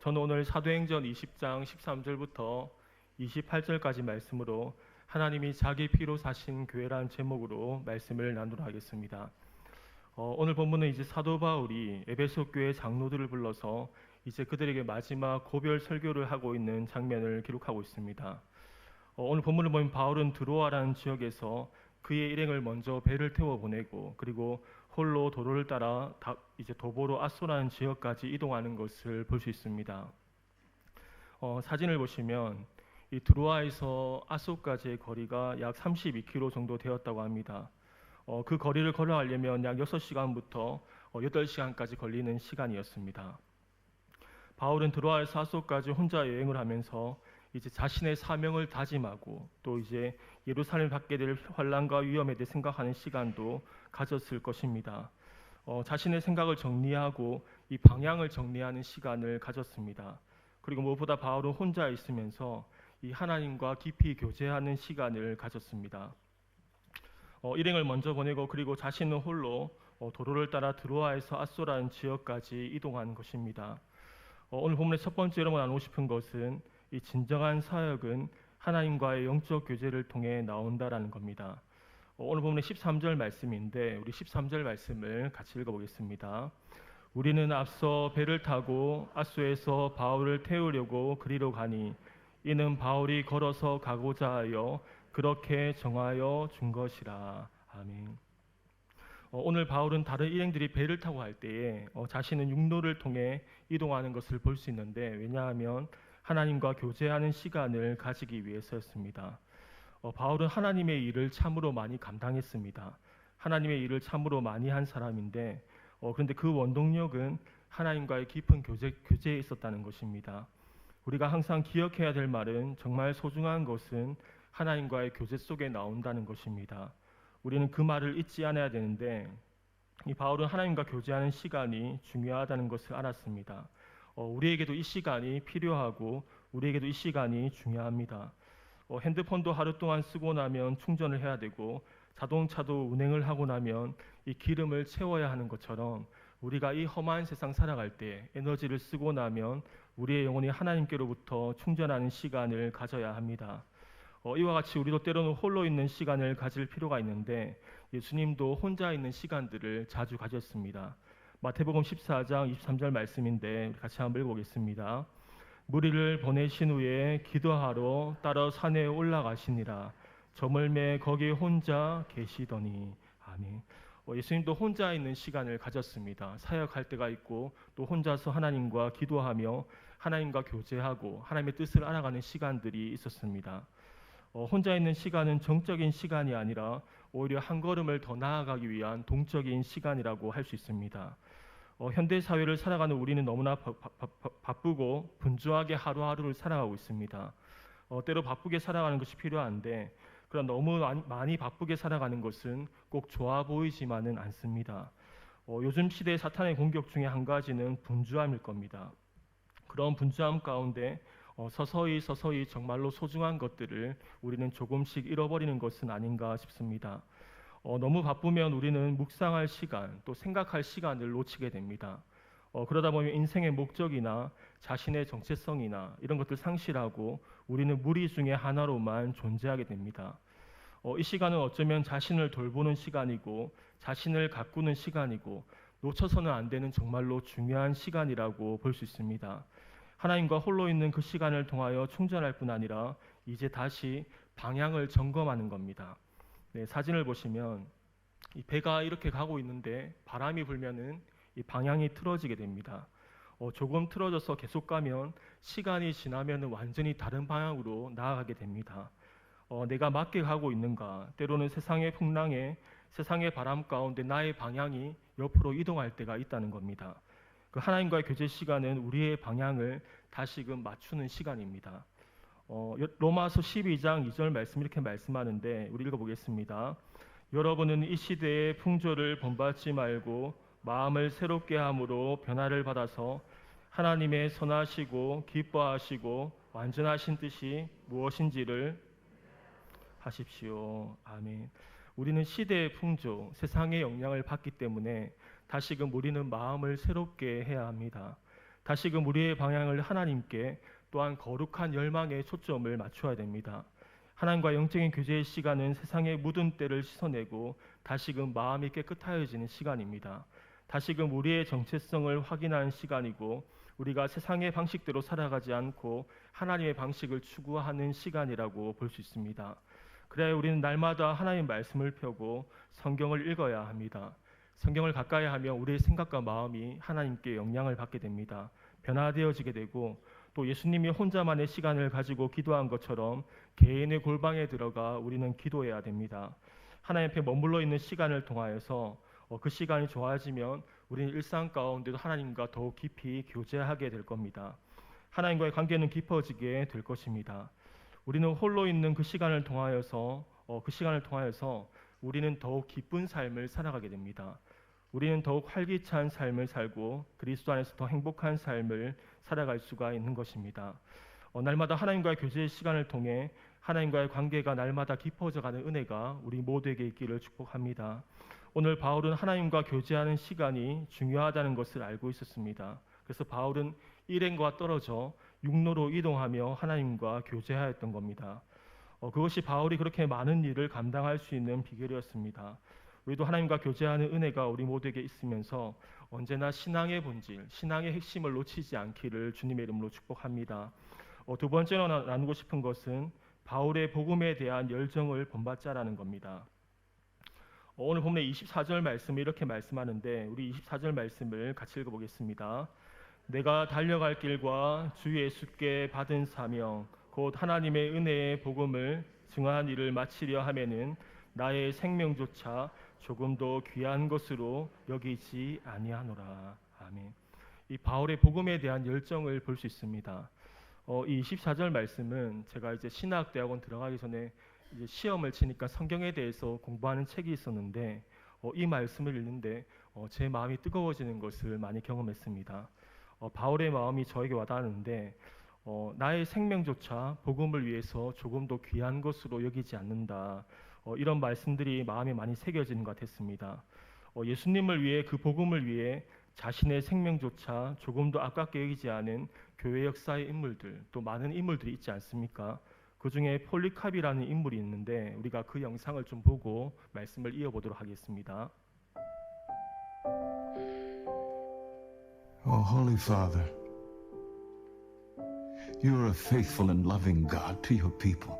저는 오늘 사도행전 20장 13절부터 28절까지 말씀으로 하나님이 자기 피로 사신 교회라는 제목으로 말씀을 나누도록 하겠습니다. 오늘 본문은 이제 사도 바울이 에베소 교회 장로들을 불러서 이제 그들에게 마지막 고별 설교를 하고 있는 장면을 기록하고 있습니다. 오늘 본문을 보면 바울은 드로아라는 지역에서 그의 일행을 먼저 배를 태워 보내고 그리고 홀로 도로를 따라 이제 도보로 아소라는 지역까지 이동하는 것을 볼 수 있습니다. 사진을 보시면 이 드로아에서 아소까지의 거리가 약 32km 정도 되었다고 합니다. 그 거리를 걸어가려면 약 6시간부터 8시간까지 걸리는 시간이었습니다. 바울은 드로아에서 아소까지 혼자 여행을 하면서 이제 자신의 사명을 다짐하고 또 이제 예루살렘을 받게 될 환난과 위험에 대해 생각하는 시간도 가졌을 것입니다. 자신의 생각을 정리하고 이 방향을 정리하는 시간을 가졌습니다. 그리고 무엇보다 바울은 혼자 있으면서 이 하나님과 깊이 교제하는 시간을 가졌습니다. 일행을 먼저 보내고 그리고 자신은 홀로 도로를 따라 드로아에서 아소라는 지역까지 이동한 것입니다. 오늘 본문의 첫 번째로 나누고 싶은 것은 이 진정한 사역은 하나님과의 영적 교제를 통해 나온다라는 겁니다. 오늘 본문의 13절 말씀인데 우리 13절 말씀을 같이 읽어보겠습니다. 우리는 앞서 배를 타고 아소에서 바울을 태우려고 그리로 가니 이는 바울이 걸어서 가고자 하여 그렇게 정하여 준 것이라. 아멘. 오늘 바울은 다른 일행들이 배를 타고 할 때에 자신은 육로를 통해 이동하는 것을 볼 수 있는데 왜냐하면 하나님과 교제하는 시간을 가지기 위해서였습니다. 바울은 하나님의 일을 참으로 많이 감당했습니다. 하나님의 일을 참으로 많이 한 사람인데 그런데 그 원동력은 하나님과의 깊은 교제에 있었다는 것입니다. 우리가 항상 기억해야 될 말은 정말 소중한 것은 하나님과의 교제 속에 나온다는 것입니다. 우리는 그 말을 잊지 않아야 되는데 이 바울은 하나님과 교제하는 시간이 중요하다는 것을 알았습니다. 우리에게도 이 시간이 필요하고 우리에게도 이 시간이 중요합니다. 핸드폰도 하루 동안 쓰고 나면 충전을 해야 되고 자동차도 운행을 하고 나면 이 기름을 채워야 하는 것처럼 우리가 이 험한 세상 살아갈 때 에너지를 쓰고 나면 우리의 영혼이 하나님께로부터 충전하는 시간을 가져야 합니다. 이와 같이 우리도 때로는 홀로 있는 시간을 가질 필요가 있는데 예수님도 혼자 있는 시간들을 자주 가졌습니다. 마태복음 14장 23절 말씀인데 같이 한번 읽어보겠습니다. 무리를 보내신 후에 기도하러 따라 산에 올라가시니라. 저물매 거기 혼자 계시더니. 아멘. 예수님도 혼자 있는 시간을 가졌습니다. 사역할 때가 있고 또 혼자서 하나님과 기도하며 하나님과 교제하고 하나님의 뜻을 알아가는 시간들이 있었습니다. 혼자 있는 시간은 정적인 시간이 아니라 오히려 한 걸음을 더 나아가기 위한 동적인 시간이라고 할 수 있습니다. 현대 사회를 살아가는 우리는 너무나 바쁘고 분주하게 하루하루를 살아가고 있습니다. 때로 바쁘게 살아가는 것이 필요한데 그러나 너무 많이 바쁘게 살아가는 것은 꼭 좋아 보이지만은 않습니다. 요즘 시대의 사탄의 공격 중에 한 가지는 분주함일 겁니다. 그런 분주함 가운데 서서히 정말로 소중한 것들을 우리는 조금씩 잃어버리는 것은 아닌가 싶습니다. 너무 바쁘면 우리는 묵상할 시간, 또 생각할 시간을 놓치게 됩니다. 그러다 보면 인생의 목적이나 자신의 정체성이나 이런 것들 상실하고 우리는 무리 중에 하나로만 존재하게 됩니다. 이 시간은 어쩌면 자신을 돌보는 시간이고 자신을 가꾸는 시간이고 놓쳐서는 안 되는 정말로 중요한 시간이라고 볼 수 있습니다. 하나님과 홀로 있는 그 시간을 통하여 충전할 뿐 아니라 이제 다시 방향을 점검하는 겁니다. 네, 사진을 보시면 이 배가 이렇게 가고 있는데 바람이 불면은 이 방향이 틀어지게 됩니다. 조금 틀어져서 계속 가면 시간이 지나면 완전히 다른 방향으로 나아가게 됩니다. 내가 맞게 가고 있는가? 때로는 세상의 풍랑에 세상의 바람 가운데 나의 방향이 옆으로 이동할 때가 있다는 겁니다. 그 하나님과의 교제 시간은 우리의 방향을 다시금 맞추는 시간입니다. 로마서 12장 2절 말씀 이렇게 말씀하는데 우리 읽어보겠습니다. 여러분은 이 시대의 풍조를 본받지 말고 마음을 새롭게 함으로 변화를 받아서 하나님의 선하시고 기뻐하시고 완전하신 뜻이 무엇인지를 하십시오. 아멘. 우리는 시대의 풍조, 세상의 영향을 받기 때문에 다시금 우리는 마음을 새롭게 해야 합니다. 다시금 우리의 방향을 하나님께 또한 거룩한 열망에 초점을 맞춰야 됩니다. 하나님과 영적인 교제의 시간은 세상의 묻은 때를 씻어내고 다시금 마음이 깨끗하여지는 시간입니다. 다시금 우리의 정체성을 확인하는 시간이고 우리가 세상의 방식대로 살아가지 않고 하나님의 방식을 추구하는 시간이라고 볼 수 있습니다. 그래야 우리는 날마다 하나님의 말씀을 펴고 성경을 읽어야 합니다. 성경을 가까이 하면 우리의 생각과 마음이 하나님께 영향을 받게 됩니다. 변화되어지게 되고 또 예수님이 혼자만의 시간을 가지고 기도한 것처럼 개인의 골방에 들어가 우리는 기도해야 됩니다. 하나님 앞에 머물러 있는 시간을 통하여서 그 시간이 좋아지면 우리는 일상 가운데도 하나님과 더욱 깊이 교제하게 될 겁니다. 하나님과의 관계는 깊어지게 될 것입니다. 우리는 홀로 있는 그 시간을 통하여서 우리는 더욱 기쁜 삶을 살아가게 됩니다. 우리는 더욱 활기찬 삶을 살고 그리스도 안에서 더 행복한 삶을 살아갈 수가 있는 것입니다. 날마다 하나님과의 교제의 시간을 통해 하나님과의 관계가 날마다 깊어져가는 은혜가 우리 모두에게 있기를 축복합니다. 오늘 바울은 하나님과 교제하는 시간이 중요하다는 것을 알고 있었습니다. 그래서 바울은 일행과 떨어져 육로로 이동하며 하나님과 교제하였던 겁니다. 그것이 바울이 그렇게 많은 일을 감당할 수 있는 비결이었습니다. 우리도 하나님과 교제하는 은혜가 우리 모두에게 있으면서 언제나 신앙의 본질, 신앙의 핵심을 놓치지 않기를 주님의 이름으로 축복합니다. 두 번째로 나누고 싶은 것은 바울의 복음에 대한 열정을 본받자라는 겁니다. 오늘 본문의 24절 말씀이 이렇게 말씀하는데 우리 24절 말씀을 같이 읽어보겠습니다. 내가 달려갈 길과 주 예수께 받은 사명 곧 하나님의 은혜의 복음을 증언한 일을 마치려 하면은 나의 생명조차 조금도 귀한 것으로 여기지 아니하노라. 아멘. 이 바울의 복음에 대한 열정을 볼 수 있습니다. 이 24절 말씀은 제가 이제 신학대학원 들어가기 전에 이제 시험을 치니까 성경에 대해서 공부하는 책이 있었는데 이 말씀을 읽는데 제 마음이 뜨거워지는 것을 많이 경험했습니다. 바울의 마음이 저에게 와닿았는데 나의 생명조차 복음을 위해서 조금도 귀한 것으로 여기지 않는다. 이런 말씀들이 마음에 많이 새겨지는 것 같았습니다. 예수님을 위해 그 복음을 위해 자신의 생명조차 조금도 아깝게 여기지 않은 교회 역사의 인물들 또 많은 인물들이 있지 않습니까? 그 중에 폴리캅이라는 인물이 있는데 우리가 그 영상을 좀 보고 말씀을 이어보도록 하겠습니다. Oh, Holy Father, you are a faithful and loving God to your people.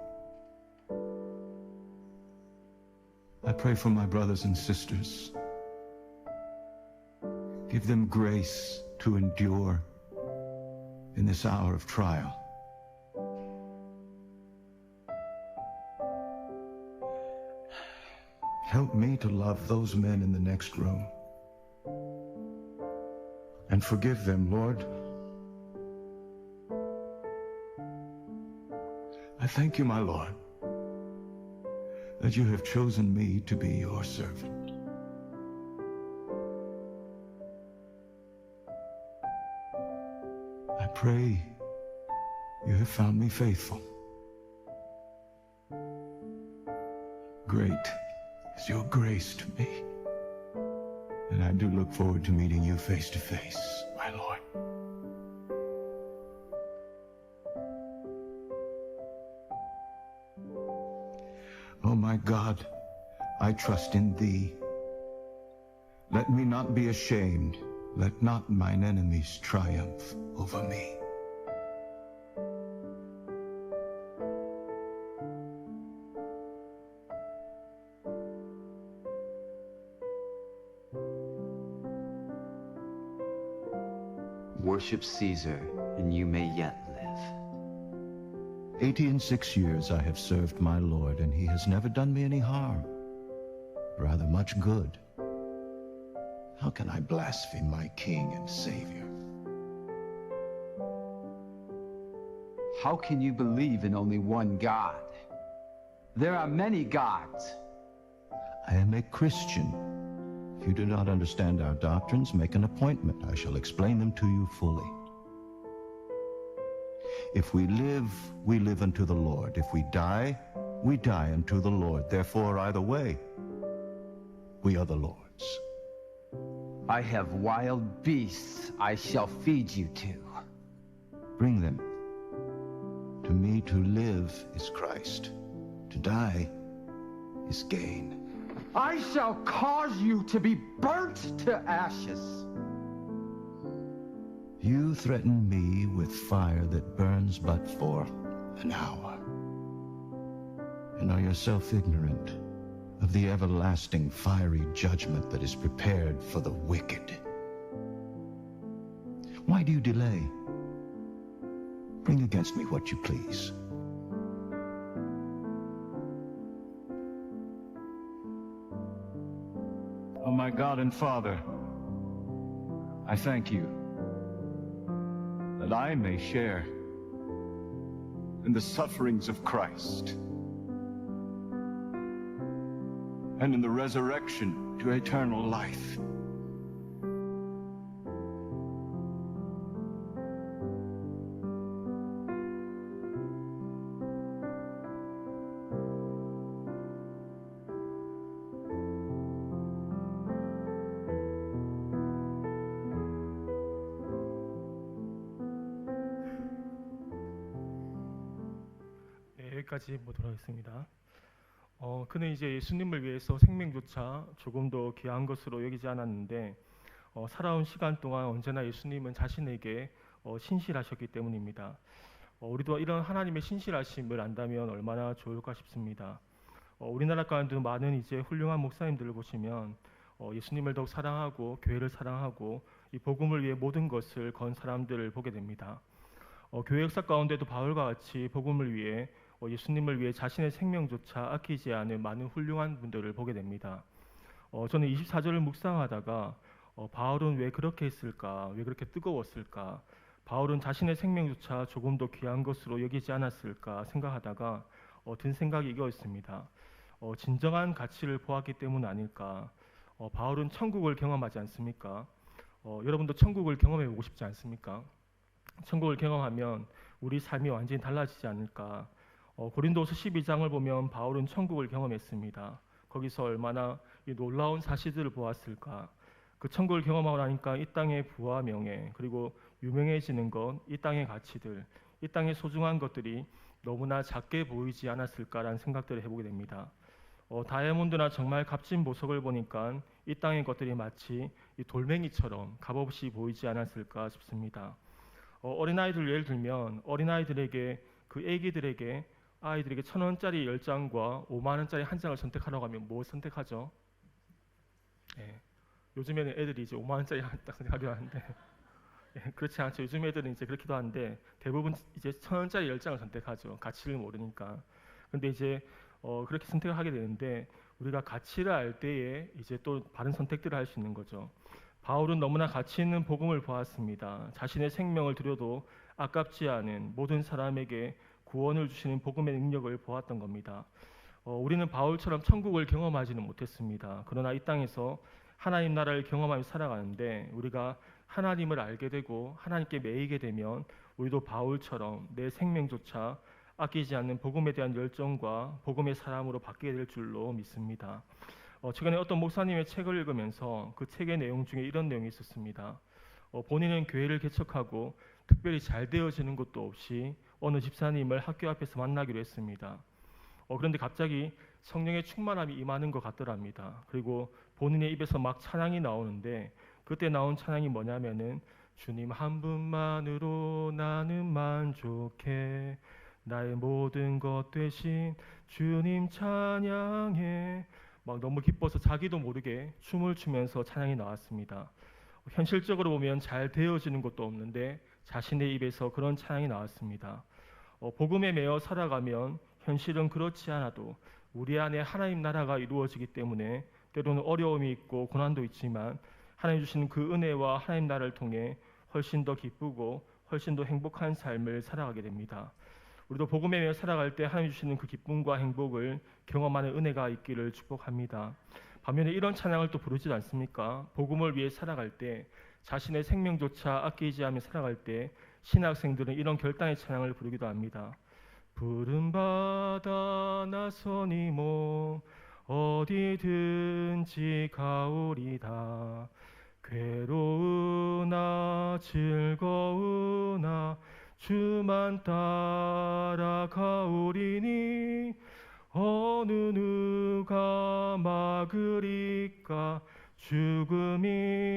I pray for my brothers and sisters. Give them grace to endure in this hour of trial. Help me to love those men in the next room and forgive them, Lord. I thank you, my Lord, that you have chosen me to be your servant. I pray you have found me faithful. Great is your grace to me, and I do look forward to meeting you face to face, my Lord. Oh my God, I trust in thee. Let me not be ashamed. Let not mine enemies triumph over me. Worship Caesar, and you may yet live. 86 years I have served my Lord, and he has never done me any harm, rather much good. How can I blaspheme my King and Savior? How can you believe in only one God? There are many gods. I am a Christian. If you do not understand our doctrines, make an appointment. I shall explain them to you fully. If we live unto the Lord. If we die unto the Lord. Therefore, either way, we are the Lord's. I have wild beasts I shall feed you to. Bring them. To me to live is Christ. To die is gain. I shall cause you to be burnt to ashes. You threaten me with fire that burns but for an hour. And are yourself ignorant of the everlasting fiery judgment that is prepared for the wicked? Why do you delay? Bring against me what you please. Oh, my God and Father, I thank you that I may share in the sufferings of Christ and in the resurrection to eternal life. 네, 여기까지 보도록 하겠습니다. 그는 이제 예수님을 위해서 생명조차 조금 더 귀한 것으로 여기지 않았는데 살아온 시간 동안 언제나 예수님은 자신에게 신실하셨기 때문입니다. 우리도 이런 하나님의 신실하심을 안다면 얼마나 좋을까 싶습니다. 우리나라 가운데도 많은 이제 훌륭한 목사님들을 보시면 예수님을 더욱 사랑하고 교회를 사랑하고 이 복음을 위해 모든 것을 건 사람들을 보게 됩니다. 교회 역사 가운데도 바울과 같이 복음을 위해 예수님을 위해 자신의 생명조차 아끼지 않은 많은 훌륭한 분들을 보게 됩니다. 저는 24절을 묵상하다가 바울은 왜 그렇게 했을까? 왜 그렇게 뜨거웠을까? 바울은 자신의 생명조차 조금 더 귀한 것으로 여기지 않았을까 생각하다가 든 생각이 이거였습니다. 진정한 가치를 보았기 때문 아닐까? 바울은 천국을 경험하지 않습니까? 여러분도 천국을 경험해 보고 싶지 않습니까? 천국을 경험하면 우리 삶이 완전히 달라지지 않을까? 고린도서 12장을 보면 바울은 천국을 경험했습니다. 거기서 얼마나 이 놀라운 사실들을 보았을까? 그 천국을 경험하고 나니까 이 땅의 부와 명예 그리고 유명해지는 것, 이 땅의 가치들, 이 땅의 소중한 것들이 너무나 작게 보이지 않았을까라는 생각들을 해보게 됩니다. 다이아몬드나 정말 값진 보석을 보니까 이 땅의 것들이 마치 이 돌멩이처럼 값없이 보이지 않았을까 싶습니다. 어린아이들 예를 들면 어린아이들에게 그 애기들에게 아이들에게 1,000원짜리 10장과 5만 원짜리 한 장을 선택하라고 하면 뭐 선택하죠? 예, 요즘에는 애들이 이제 5만 원짜리 딱 선택하려 하는데 그렇지 않죠. 요즘 애들은 이제 그렇기도 한데 대부분 이제 1,000원짜리 10장을 선택하죠. 가치를 모르니까. 근데 이제 그렇게 선택을 하게 되는데 우리가 가치를 알 때에 이제 또 바른 선택들을 할 수 있는 거죠. 바울은 너무나 가치 있는 복음을 보았습니다. 자신의 생명을 들여도 아깝지 않은 모든 사람에게 구원을 주시는 복음의 능력을 보았던 겁니다. 우리는 바울처럼 천국을 경험하지는 못했습니다. 그러나 이 땅에서 하나님 나라를 경험하며 살아가는데 우리가 하나님을 알게 되고 하나님께 매이게 되면 우리도 바울처럼 내 생명조차 아끼지 않는 복음에 대한 열정과 복음의 사람으로 바뀌게 될 줄로 믿습니다. 최근에 어떤 목사님의 책을 읽으면서 그 책의 내용 중에 이런 내용이 있었습니다. 본인은 교회를 개척하고 특별히 잘 되어지는 것도 없이 어느 집사님을 학교 앞에서 만나기로 했습니다. 그런데 갑자기 성령의 충만함이 임하는 것 같더랍니다. 그리고 본인의 입에서 막 찬양이 나오는데 그때 나온 찬양이 뭐냐면은 주님 한 분만으로 나는 만족해 나의 모든 것 되신 주님 찬양해 막 너무 기뻐서 자기도 모르게 춤을 추면서 찬양이 나왔습니다. 현실적으로 보면 잘 되어지는 것도 없는데 자신의 입에서 그런 찬양이 나왔습니다. 복음에 매여 살아가면 현실은 그렇지 않아도 우리 안에 하나님 나라가 이루어지기 때문에 때로는 어려움이 있고 고난도 있지만 하나님 주시는 그 은혜와 하나님 나라를 통해 훨씬 더 기쁘고 훨씬 더 행복한 삶을 살아가게 됩니다. 우리도 복음에 매여 살아갈 때 하나님 주시는 그 기쁨과 행복을 경험하는 은혜가 있기를 축복합니다. 반면에 이런 찬양을 또 부르지 않습니까? 복음을 위해 살아갈 때 자신의 생명조차 아끼지 않으며 살아갈 때 신학생들은 이런 결단의 찬양을 부르기도 합니다. 푸른 바다 나서니 몸 어디든지 가오리다 괴로우나 즐거우나 주만 따라가오리니 어느 누가 막으리까 죽음인들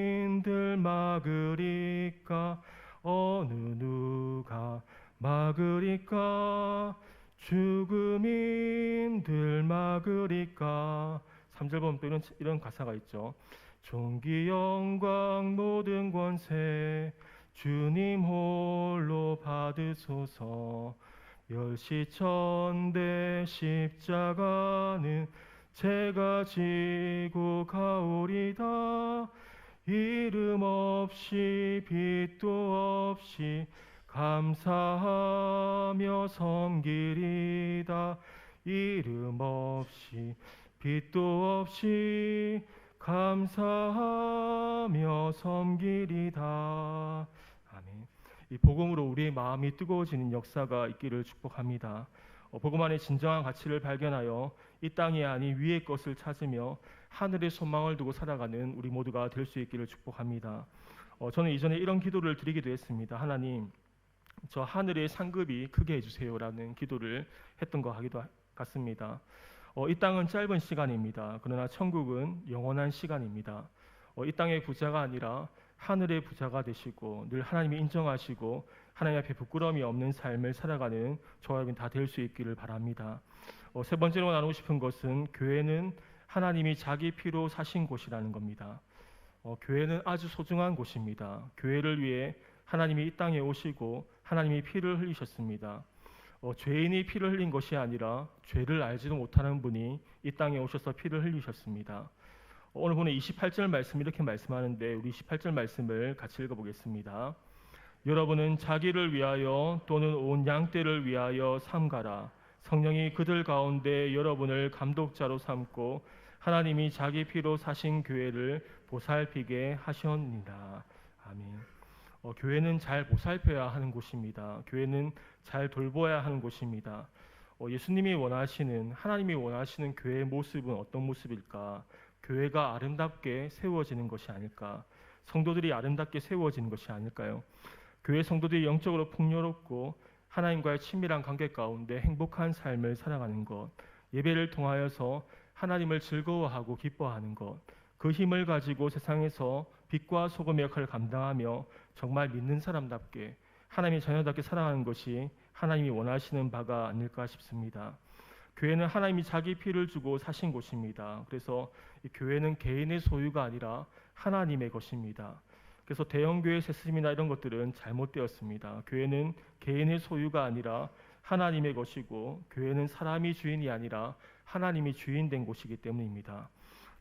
막으리까 어느 누가 막으리까 죽음인들 막으리까. 3절 보면 또 이런 가사가 있죠. 존귀 영광 모든 권세 주님 홀로 받으소서. 멸시천대 십자가는 제가 지고 가오리다. 이름 없이 빛도 없이 감사하며 섬기리다. 이름 없이 빛도 없이 감사하며 섬기리다. 아멘. 이 복음으로 우리의 마음이 뜨거워지는 역사가 있기를 축복합니다. 복음 안에 진정한 가치를 발견하여 이 땅이 아닌 위의 것을 찾으며 하늘의 소망을 두고 살아가는 우리 모두가 될 수 있기를 축복합니다. 저는 이전에 이런 기도를 드리기도 했습니다. 하나님, 저 하늘의 상급이 크게 해주세요라는 기도를 했던 것 같습니다. 이 땅은 짧은 시간입니다. 그러나 천국은 영원한 시간입니다. 이 땅의 부자가 아니라 하늘의 부자가 되시고 늘 하나님이 인정하시고 하나님 앞에 부끄러움이 없는 삶을 살아가는 저와 여러분 다 될 수 있기를 바랍니다. 세 번째로 나누고 싶은 것은 교회는 하나님이 자기 피로 사신 곳이라는 겁니다. 교회는 아주 소중한 곳입니다. 교회를 위해 하나님이 이 땅에 오시고 하나님이 피를 흘리셨습니다. 죄인이 피를 흘린 것이 아니라 죄를 알지도 못하는 분이 이 땅에 오셔서 피를 흘리셨습니다. 오늘 보는 28절 말씀 이렇게 말씀하는데 우리 28절 말씀을 같이 읽어보겠습니다. 여러분은 자기를 위하여 또는 온 양떼를 위하여 삼가라. 성령이 그들 가운데 여러분을 감독자로 삼고 하나님이 자기 피로 사신 교회를 보살피게 하셨느니라. 아멘. 교회는 잘 보살펴야 하는 곳입니다. 교회는 잘 돌보아야 하는 곳입니다. 예수님이 원하시는, 하나님이 원하시는 교회의 모습은 어떤 모습일까? 교회가 아름답게 세워지는 것이 아닐까? 성도들이 아름답게 세워지는 것이 아닐까요? 교회 성도들이 영적으로 풍요롭고 하나님과의 친밀한 관계 가운데 행복한 삶을 살아가는 것, 예배를 통하여서 하나님을 즐거워하고 기뻐하는 것, 그 힘을 가지고 세상에서 빛과 소금의 역할을 감당하며 정말 믿는 사람답게 하나님의 자녀답게 살아가는 것이 하나님이 원하시는 바가 아닐까 싶습니다. 교회는 하나님이 자기 피를 주고 사신 곳입니다. 그래서 이 교회는 개인의 소유가 아니라 하나님의 것입니다. 그래서 대형교회 세습이나 이런 것들은 잘못되었습니다. 교회는 개인의 소유가 아니라 하나님의 것이고 교회는 사람이 주인이 아니라 하나님이 주인 된 곳이기 때문입니다.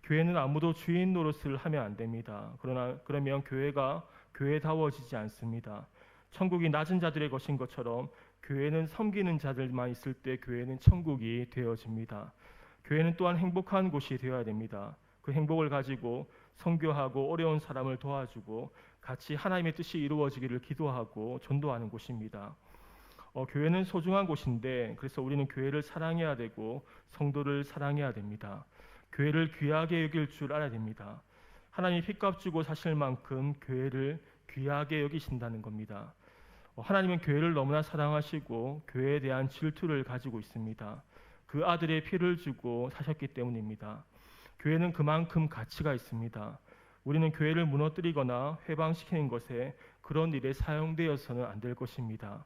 교회는 아무도 주인 노릇을 하면 안 됩니다. 그러면 교회가 교회다워지지 않습니다. 천국이 낮은 자들의 것인 것처럼 교회는 섬기는 자들만 있을 때 교회는 천국이 되어집니다. 교회는 또한 행복한 곳이 되어야 됩니다. 그 행복을 가지고 선교하고 어려운 사람을 도와주고 같이 하나님의 뜻이 이루어지기를 기도하고 전도하는 곳입니다. 교회는 소중한 곳인데 그래서 우리는 교회를 사랑해야 되고 성도를 사랑해야 됩니다. 교회를 귀하게 여길 줄 알아야 됩니다. 하나님이 핏값 주고 사실 만큼 교회를 귀하게 여기신다는 겁니다. 하나님은 교회를 너무나 사랑하시고 교회에 대한 질투를 가지고 있습니다. 그 아들의 피를 주고 사셨기 때문입니다. 교회는 그만큼 가치가 있습니다. 우리는 교회를 무너뜨리거나 회방시키는 것에 그런 일에 사용되어서는 안 될 것입니다.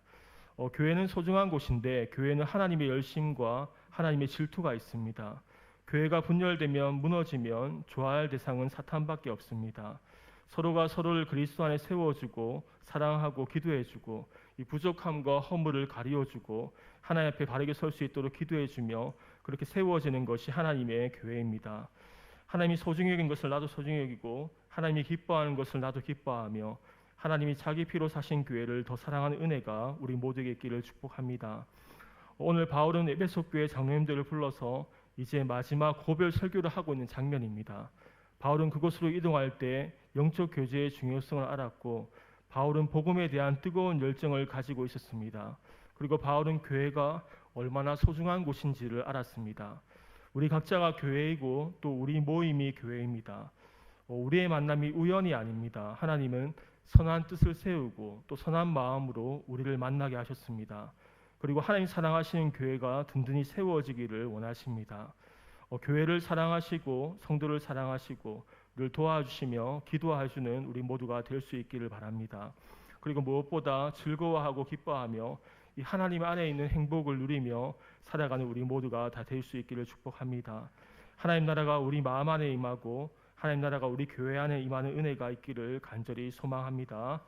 교회는 소중한 곳인데 교회는 하나님의 열심과 하나님의 질투가 있습니다. 교회가 분열되면 무너지면 좋아할 대상은 사탄밖에 없습니다. 서로가 서로를 그리스도 안에 세워주고 사랑하고 기도해주고 이 부족함과 허물을 가리워주고 하나님 앞에 바르게 설 수 있도록 기도해주며 그렇게 세워지는 것이 하나님의 교회입니다. 하나님이 소중히 여긴 것을 나도 소중히 여기고 하나님이 기뻐하는 것을 나도 기뻐하며 하나님이 자기 피로 사신 교회를 더 사랑하는 은혜가 우리 모두에게 있기를 축복합니다. 오늘 바울은 에베소 교회 장로님들을 불러서 이제 마지막 고별 설교를 하고 있는 장면입니다. 바울은 그곳으로 이동할 때 영적 교제의 중요성을 알았고 바울은 복음에 대한 뜨거운 열정을 가지고 있었습니다. 그리고 바울은 교회가 얼마나 소중한 곳인지를 알았습니다. 우리 각자가 교회이고 또 우리 모임이 교회입니다. 우리의 만남이 우연이 아닙니다. 하나님은 선한 뜻을 세우고 또 선한 마음으로 우리를 만나게 하셨습니다. 그리고 하나님 사랑하시는 교회가 든든히 세워지기를 원하십니다. 교회를 사랑하시고 성도를 사랑하시고 늘 도와주시며 기도해주는 우리 모두가 될 수 있기를 바랍니다. 그리고 무엇보다 즐거워하고 기뻐하며 이 하나님 안에 있는 행복을 누리며 살아가는 우리 모두가 다 될 수 있기를 축복합니다. 하나님 나라가 우리 마음 안에 임하고 하나님 나라가 우리 교회 안에 임하는 은혜가 있기를 간절히 소망합니다.